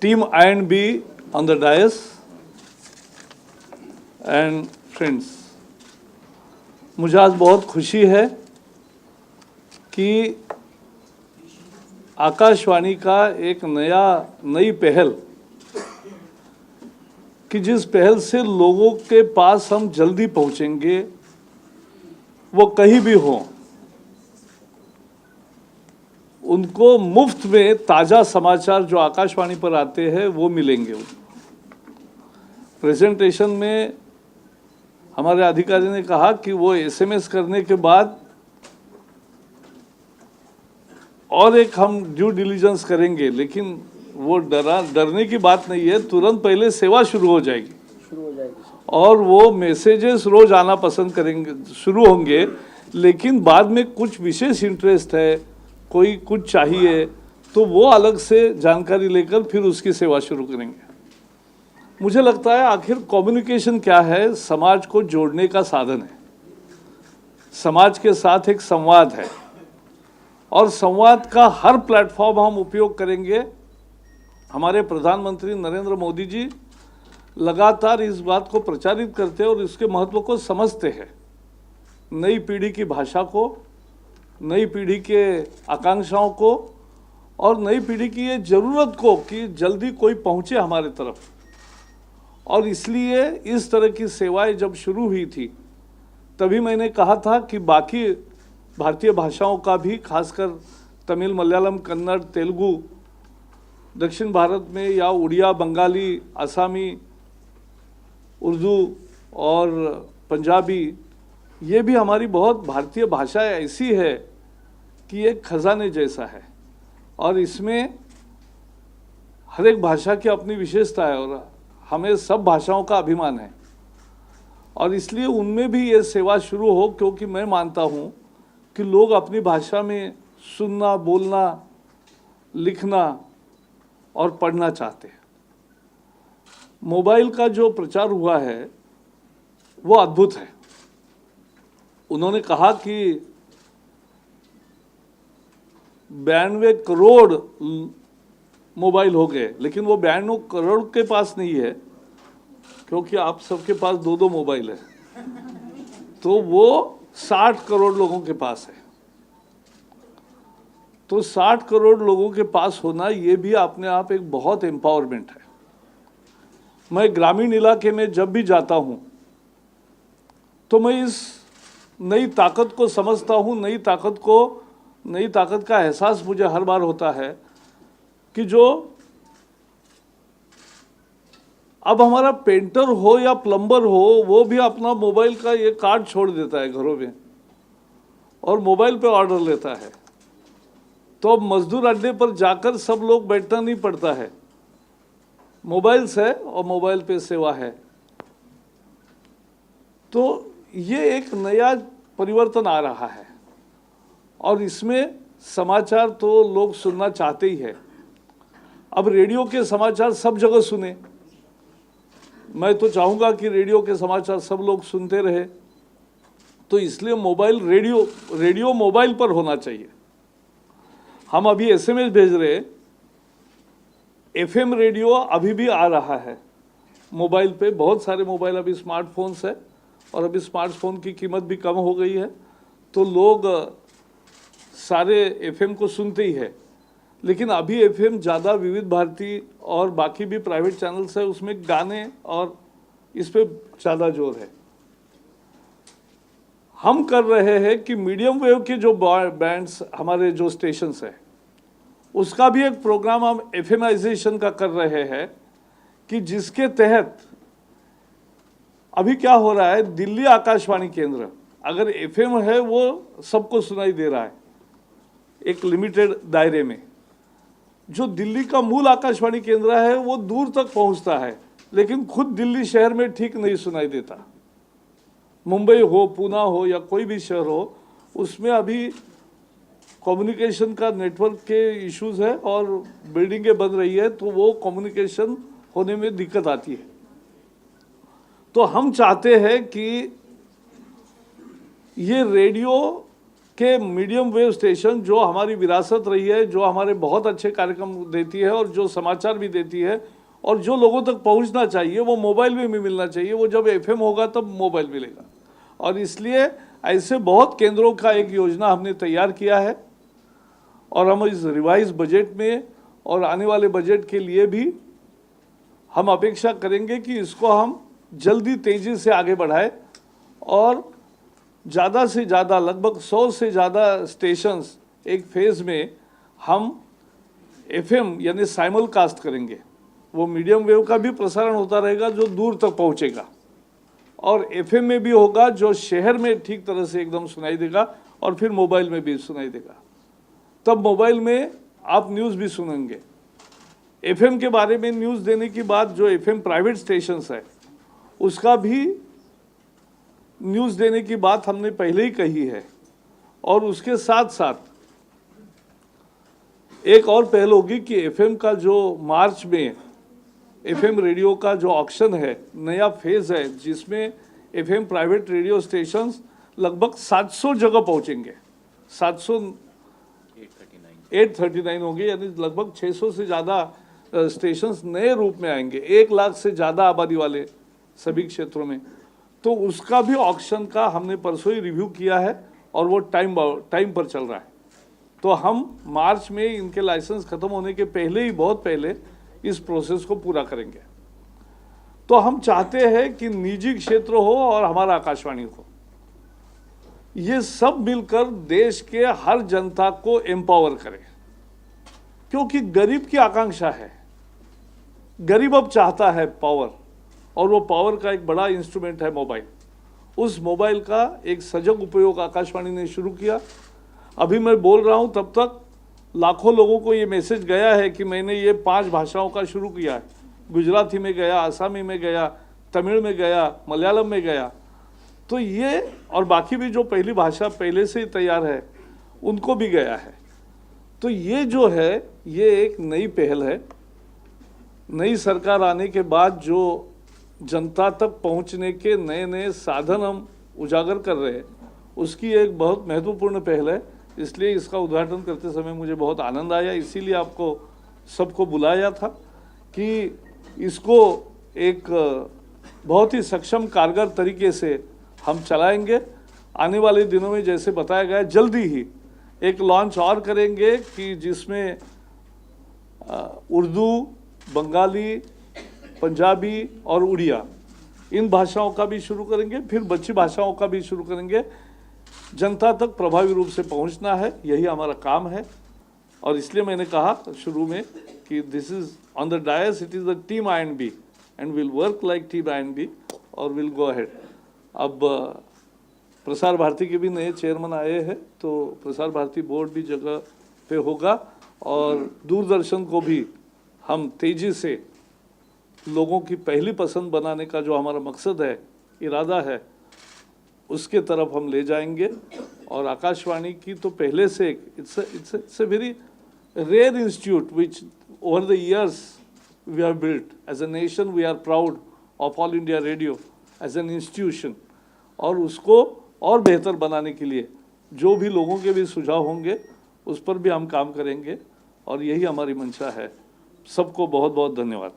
team I&B on the dais and friends, मुझे आज बहुत खुशी है कि आकाशवाणी का एक नई पहल, कि जिस पहल से लोगों के पास हम जल्दी पहुंचेंगे, वो कहीं भी हों, उनको मुफ्त में ताज़ा समाचार जो आकाशवाणी पर आते हैं वो मिलेंगे। प्रेजेंटेशन में हमारे अधिकारी ने कहा कि वो एसएमएस करने के बाद और एक हम ड्यू डिलीजेंस करेंगे, लेकिन वो डरने की बात नहीं है। तुरंत पहले सेवा शुरू हो जाएगी और वो मैसेजेस रोज आना पसंद करेंगे, शुरू होंगे। लेकिन बाद में कुछ विशेष इंटरेस्ट है, कोई कुछ चाहिए, तो वो अलग से जानकारी लेकर फिर उसकी सेवा शुरू करेंगे। मुझे लगता है आखिर कम्युनिकेशन क्या है? समाज को जोड़ने का साधन है, समाज के साथ एक संवाद है, और संवाद का हर प्लेटफॉर्म हम उपयोग करेंगे। हमारे प्रधानमंत्री नरेंद्र मोदी जी लगातार इस बात को प्रचारित करते हैं और इसके महत्व को समझते हैं। नई पीढ़ी की भाषा को, नई पीढ़ी के आकांक्षाओं को और नई पीढ़ी की ये ज़रूरत को कि जल्दी कोई पहुँचे हमारे तरफ। और इसलिए इस तरह की सेवाएं जब शुरू हुई थी, तभी मैंने कहा था कि बाकी भारतीय भाषाओं का भी, खासकर तमिल, मलयालम, कन्नड़, तेलुगु, दक्षिण भारत में या उड़िया, बंगाली, आसामी, उर्दू और पंजाबी, ये भी हमारी बहुत भारतीय भाषाएं ऐसी है कि एक खजाने जैसा है, और इसमें हर एक भाषा की अपनी विशेषता है और हमें सब भाषाओं का अभिमान है। और इसलिए उनमें भी ये सेवा शुरू हो, क्योंकि मैं मानता हूँ कि लोग अपनी भाषा में सुनना, बोलना, लिखना और पढ़ना चाहते हैं। मोबाइल का जो प्रचार हुआ है वो अद्भुत है। उन्होंने कहा कि 92 करोड़ मोबाइल हो गए, लेकिन वो 92 करोड़ के पास नहीं है, क्योंकि आप सबके पास 2-2 मोबाइल है, तो वो 60 करोड़ लोगों के पास है। तो 60 करोड़ लोगों के पास होना ये भी अपने आप एक बहुत एम्पावरमेंट है। मैं ग्रामीण इलाके में जब भी जाता हूँ तो मैं इस नई ताकत को समझता हूँ, नई ताकत का एहसास मुझे हर बार होता है कि जो अब हमारा पेंटर हो या प्लम्बर हो, वो भी अपना मोबाइल का ये कार्ड छोड़ देता है घरों में और मोबाइल पे ऑर्डर लेता है। तो अब मजदूर अड्डे पर जाकर सब लोग बैठना नहीं पड़ता है, मोबाइल से और मोबाइल पे सेवा है। तो ये एक नया परिवर्तन आ रहा है और इसमें समाचार तो लोग सुनना चाहते ही है। अब रेडियो के समाचार सब जगह सुने, मैं तो चाहूँगा कि रेडियो के समाचार सब लोग सुनते रहे। तो इसलिए रेडियो मोबाइल पर होना चाहिए। हम अभी एसएमएस भेज रहे, एफएम रेडियो अभी भी आ रहा है मोबाइल पे। बहुत सारे मोबाइल अभी स्मार्टफोन्स है और अभी स्मार्टफोन की कीमत भी कम हो गई है, तो लोग सारे एफएम को सुनते ही है। लेकिन अभी एफएम ज़्यादा विविध भारती और बाकी भी प्राइवेट चैनल्स है, उसमें गाने और इस पे ज़्यादा जोर है। हम कर रहे हैं कि मीडियम वेव के जो बैंड्स, हमारे जो स्टेशंस है, उसका भी एक प्रोग्राम हम एफएमाइजेशन का कर रहे हैं, कि जिसके तहत अभी क्या हो रहा है, दिल्ली आकाशवाणी केंद्र अगर एफएम है वो सबको सुनाई दे रहा है एक लिमिटेड दायरे में। जो दिल्ली का मूल आकाशवाणी केंद्र है वो दूर तक पहुंचता है, लेकिन खुद दिल्ली शहर में ठीक नहीं सुनाई देता। मुंबई हो, पूना हो या कोई भी शहर हो, उसमें अभी कम्युनिकेशन का नेटवर्क के इश्यूज है और बिल्डिंगें बन रही है, तो वो कम्युनिकेशन होने में दिक्कत आती है। तो हम चाहते हैं कि ये रेडियो कि मीडियम वेव स्टेशन जो हमारी विरासत रही है, जो हमारे बहुत अच्छे कार्यक्रम देती है और जो समाचार भी देती है और जो लोगों तक पहुंचना चाहिए वो मोबाइल में भी मिलना चाहिए, वो जब एफएम होगा तब मोबाइल मिलेगा। और इसलिए ऐसे बहुत केंद्रों का एक योजना हमने तैयार किया है और हम इस रिवाइज बजट में और आने वाले बजट के लिए भी हम अपेक्षा करेंगे कि इसको हम जल्दी तेजी से आगे बढ़ाएं और ज़्यादा से ज़्यादा लगभग 100 से ज़्यादा स्टेशंस एक फेज़ में हम एफएम यानी साइमल कास्ट करेंगे। वो मीडियम वेव का भी प्रसारण होता रहेगा जो दूर तक पहुंचेगा और एफएम में भी होगा जो शहर में ठीक तरह से एकदम सुनाई देगा और फिर मोबाइल में भी सुनाई देगा। तब मोबाइल में आप न्यूज़ भी सुनेंगे। एफएम के बारे में न्यूज़ देने की बात, जो एफएम प्राइवेट स्टेशंस है उसका भी न्यूज़ देने की बात हमने पहले ही कही है। और उसके साथ साथ एक और पहल होगी कि एफएम का जो मार्च में एफएम रेडियो का जो ऑक्शन है, नया फेज़ है जिसमें एफएम प्राइवेट रेडियो स्टेशंस लगभग 700 जगह पहुंचेंगे। 839 होंगे, यानी लगभग 600 से ज़्यादा स्टेशंस नए रूप में आएंगे, 1 लाख से ज़्यादा आबादी वाले सभी क्षेत्रों में। तो उसका भी ऑक्शन का हमने परसों ही रिव्यू किया है और वो टाइम पर चल रहा है। तो हम मार्च में इनके लाइसेंस खत्म होने के पहले ही, बहुत पहले इस प्रोसेस को पूरा करेंगे। तो हम चाहते हैं कि निजी क्षेत्र हो और हमारा आकाशवाणी हो, ये सब मिलकर देश के हर जनता को एम्पावर करें, क्योंकि गरीब की आकांक्षा है। गरीब अब चाहता है पावर, और वो पावर का एक बड़ा इंस्ट्रूमेंट है मोबाइल। उस मोबाइल का एक सजग उपयोग आकाशवाणी ने शुरू किया। अभी मैं बोल रहा हूँ तब तक लाखों लोगों को ये मैसेज गया है कि मैंने ये 5 भाषाओं का शुरू किया है। गुजराती में गया, आसामी में गया, तमिल में गया, मलयालम में गया। तो ये और बाकी भी जो पहली भाषा पहले से ही तैयार है उनको भी गया है। तो ये जो है ये एक नई पहल है। नई सरकार आने के बाद जो जनता तक पहुंचने के नए नए साधन हम उजागर कर रहे हैं, उसकी एक बहुत महत्वपूर्ण पहल है। इसलिए इसका उद्घाटन करते समय मुझे बहुत आनंद आया, इसीलिए आपको सबको बुलाया था कि इसको एक बहुत ही सक्षम कारगर तरीके से हम चलाएंगे। आने वाले दिनों में जैसे बताया गया जल्दी ही एक लॉन्च और करेंगे कि जिसमें उर्दू, बंगाली, पंजाबी और उड़िया इन भाषाओं का भी शुरू करेंगे, फिर बच्ची भाषाओं का भी शुरू करेंगे। जनता तक प्रभावी रूप से पहुंचना है, यही हमारा काम है। और इसलिए मैंने कहा शुरू में कि this is on the dais, it is the team INB and will work like team INB और विल गो अहेड। अब प्रसार भारती के भी नए चेयरमैन आए हैं, तो प्रसार भारती बोर्ड भी जगह पे होगा और दूरदर्शन को भी हम तेज़ी से लोगों की पहली पसंद बनाने का जो हमारा मकसद है, इरादा है, उसके तरफ हम ले जाएंगे। और आकाशवाणी की तो पहले से it's a very rare institute which over the years we have built as a nation. We are proud of All India Radio as an institution. और उसको और बेहतर बनाने के लिए जो भी लोगों के भी सुझाव होंगे उस पर भी हम काम करेंगे और यही हमारी मंशा है। सबको बहुत बहुत धन्यवाद।